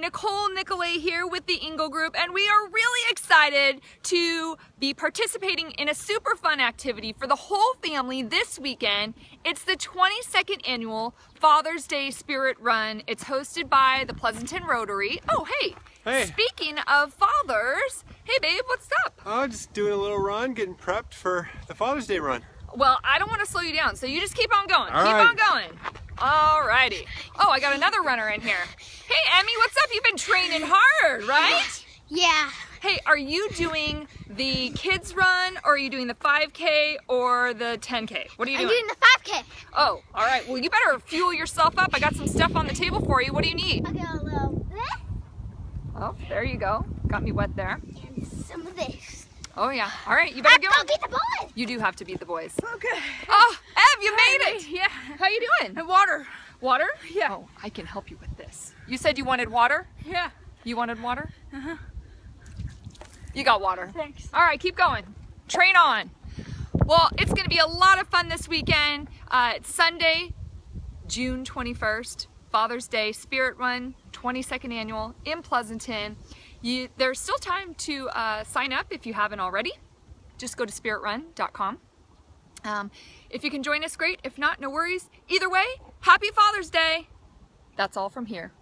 Nicole Nicolay here with the Ingle Group, and we are really excited to be participating in a super fun activity for the whole family this weekend. It's the 22nd annual Father's Day Spirit Run. It's hosted by the Pleasanton Rotary. Oh, hey. Hey. Speaking of fathers, hey babe, what's up? Oh, just doing a little run, getting prepped for the Father's Day run. Well, I don't want to slow you down, so you just keep on going. All keep right. on going. Alrighty. Oh, I got another runner in here. Hey, Emmy, what's up? You've been training hard, right? Yeah. Hey, are you doing the kids run, or are you doing the 5K or the 10K? What are you doing? I'm doing the 5K. Oh, all right. Well, you better fuel yourself up. I got some stuff on the table for you. What do you need? I got a little bit Oh, there you go. Got me wet there. and some of this. Oh, yeah. All right, you I better have go. to go get the boys. You do have to beat the boys. Okay. Oh, Ev, you made it. Yeah. How you doing? And water. Water? Yeah. Oh, I can help you with this. You said you wanted water? Yeah. You wanted water? Uh-huh. You got water. Thanks. All right, keep going. Train on. Well, it's going to be a lot of fun this weekend. It's Sunday, June 21st, Father's Day Spirit Run, 22nd annual in Pleasanton. There's still time to sign up if you haven't already. Just go to spiritrun.com. If you can join us, great. If not, no worries. Either way, happy Father's Day. That's all from here.